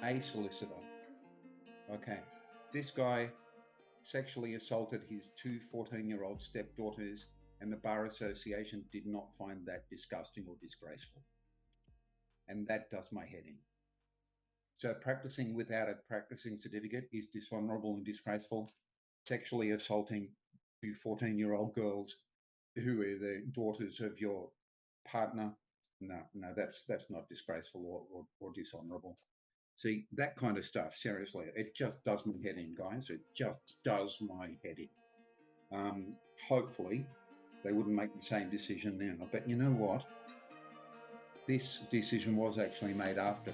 a solicitor. Okay, this guy sexually assaulted his two 14-year-old stepdaughters, and the Bar Association did not find that disgusting or disgraceful. And that does my head in. So practicing without a practicing certificate is dishonorable and disgraceful. Sexually assaulting two 14-year-old girls who are the daughters of your partner, no, that's not disgraceful or dishonorable. See, that kind of stuff, seriously, it just does my head in, guys. It just does my head in. Hopefully, they wouldn't make the same decision now. But you know what? This decision was actually made after